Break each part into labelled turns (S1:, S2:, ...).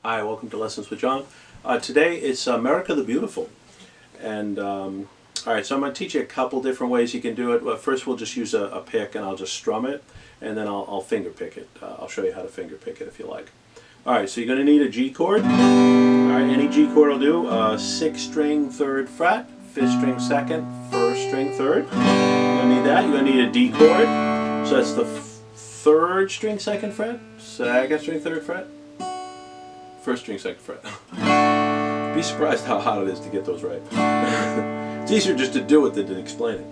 S1: Hi, welcome to Lessons with John. Today it's America the Beautiful. And alright, so I'm going to teach you a couple different ways you can do it. Well, first we'll just use a pick and I'll just strum it, and then I'll finger pick it. I'll show you how to finger pick it if you like. Alright, so you're going to need a G chord. Alright, any G chord will do. 6th string 3rd fret, 5th string 2nd, 1st string 3rd. You're going to need that. You're going to need a D chord. So that's the 3rd string 2nd fret, 2nd string 3rd fret, 1st string 2nd fret. Be surprised how hard it is to get those right. It's easier just to do it than to explain it.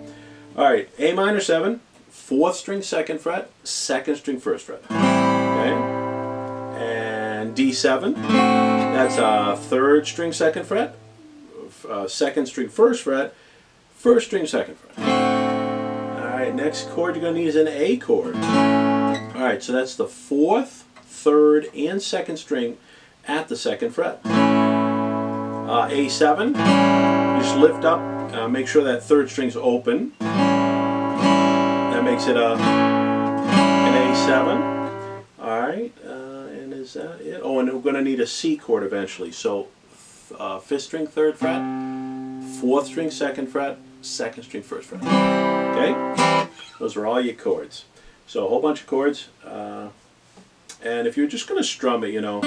S1: Alright, A minor 7, 4th string 2nd fret, 2nd string 1st fret. Okay? And D7, that's 3rd string 2nd fret, 2nd string 1st fret, 1st string 2nd fret. Alright, next chord you're going to need is an A chord. Alright, so that's the 4th, 3rd, and 2nd string at the 2nd fret. A7, you just lift up, make sure that 3rd string's open. That makes it an A7. Alright, and is that it? Oh, and we're going to need a C chord eventually. So 5th string 3rd fret, 4th string 2nd fret, 2nd string 1st fret. Okay? Those are all your chords. So a whole bunch of chords. And if you're just going to strum it, you know,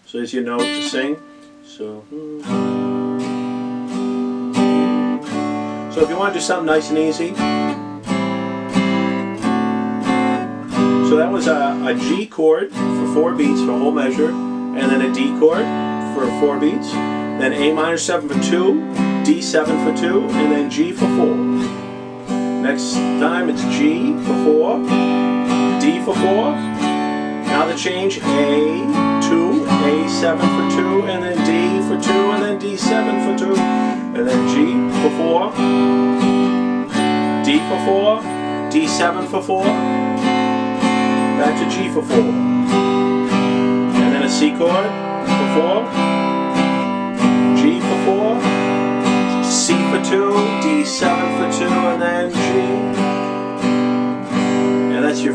S1: so there's your note to sing. So if you want to do something nice and easy. So that was a G chord for 4 beats for a whole measure, and then a D chord for 4 beats, then A minor 7 for 2, D7 for 2, and then G for 4. Next time it's G for 4, D for 4. Now the change, A2, A7 for 2, and then D for 2, and then D7 for 2, and then G for 4, D for 4, D7 for 4, back to G for 4, and then a C chord for 4, G for 4, C for 2, D7 for 2, and then G. And that's your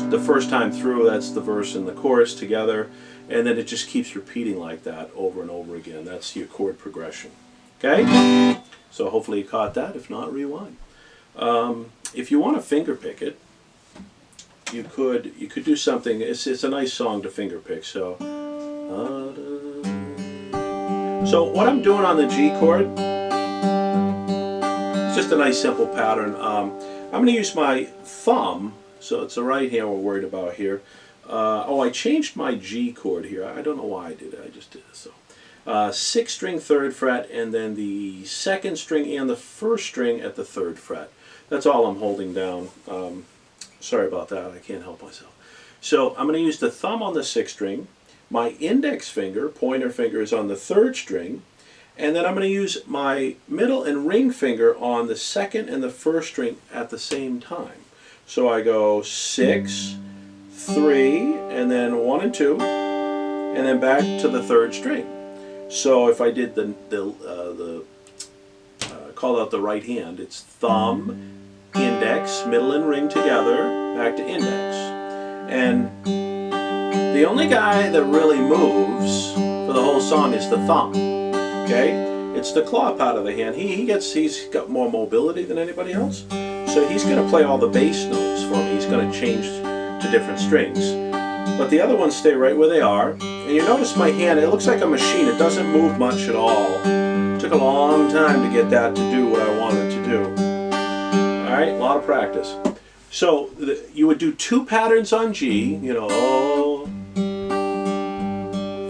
S1: the first time through. That's the verse and the chorus together, and then it just keeps repeating like that over and over again. That's your chord progression. Okay? So hopefully you caught that. If not, rewind. If you want to finger pick it, you could do something. It's a nice song to finger pick. So what I'm doing on the G chord, it's just a nice simple pattern. I'm going to use my thumb. So it's the right hand we're worried about here. I changed my G chord here. I don't know why I did it. I just did it. So 6th string 3rd fret, and then the 2nd string and the 1st string at the 3rd fret. That's all I'm holding down. Sorry about that. I can't help myself. So I'm going to use the thumb on the 6th string. My index finger, pointer finger, is on the 3rd string. And then I'm going to use my middle and ring finger on the 2nd and the 1st string at the same time. So I go 6, 3, and then 1 and 2, and then back to the 3rd string. So if I did call out the right hand, it's thumb, index, middle and ring together, back to index. And the only guy that really moves for the whole song is the thumb. Okay? It's the claw part of the hand. He's got more mobility than anybody else. So he's going to play all the bass notes for me. He's going to change to different strings. But the other ones stay right where they are. And you notice my hand, it looks like a machine. It doesn't move much at all. It took a long time to get that to do what I wanted to do. Alright, a lot of practice. So you would do 2 patterns on G, you know,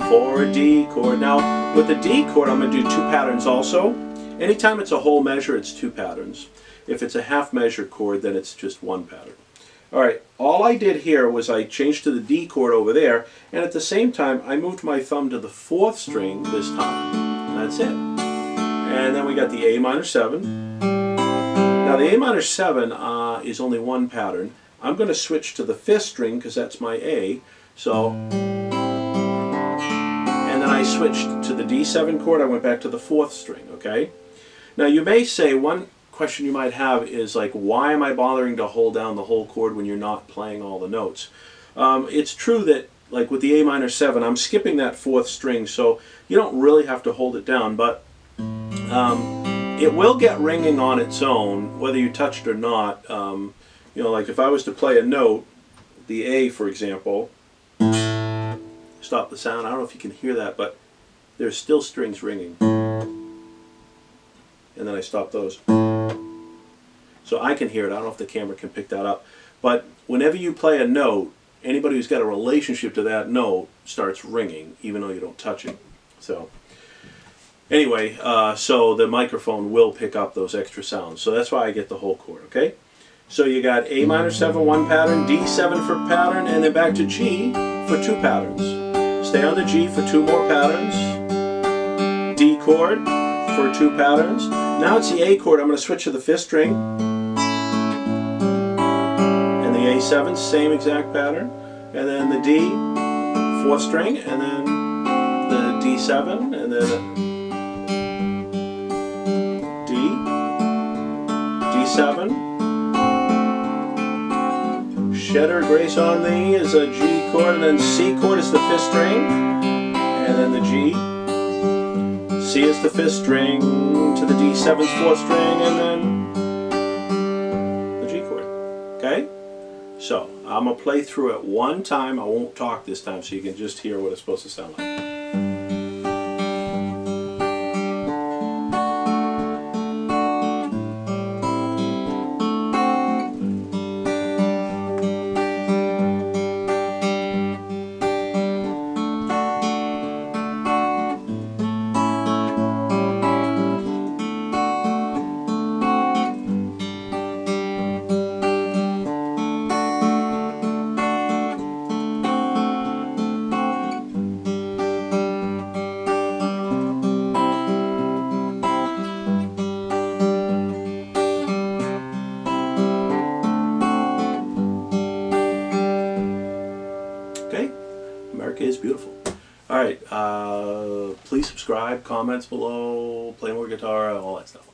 S1: for a D chord. Now, with the D chord, I'm going to do 2 patterns also. Anytime it's a whole measure, it's 2 patterns. If it's a half measure chord, then it's just 1 pattern. Alright, all I did here was I changed to the D chord over there, and at the same time I moved my thumb to the 4th string this time. And that's it. And then we got the A minor 7. Now the A minor 7 is only 1 pattern. I'm going to switch to the 5th string because that's my A. So, and then I switched to the D7 chord. I went back to the 4th string. Okay. Now you may say, one question you might have is like, why am I bothering to hold down the whole chord when you're not playing all the notes? It's true that like with the A minor 7, I'm skipping that 4th string, so you don't really have to hold it down, but it will get ringing on its own, whether you touch it or not. You know, like if I was to play a note, the A, for example, stop the sound. I don't know if you can hear that, but there's still strings ringing. And then I stop those. So I can hear it. I don't know if the camera can pick that up. But whenever you play a note, anybody who's got a relationship to that note starts ringing, even though you don't touch it. So anyway, so the microphone will pick up those extra sounds. So that's why I get the whole chord, okay? So you got A minor 7, 1 pattern, D7 for pattern, and then back to G for 2 patterns. Stay on the G for 2 more patterns. D chord for 2 patterns. Now it's the A chord. I'm going to switch to the 5th string. And the A7, same exact pattern. And then the D, 4th string, and then the D7, and then D, D7. Shedder Grace on Thee is a G chord, and then C chord is the 5th string, and then the G. C is the 5th string to the D7's 4th string, and then the G chord. Okay? So, I'm going to play through it one time. I won't talk this time, so you can just hear what it's supposed to sound like. Okay? America is beautiful. Alright, please subscribe, comments below, play more guitar, all that stuff.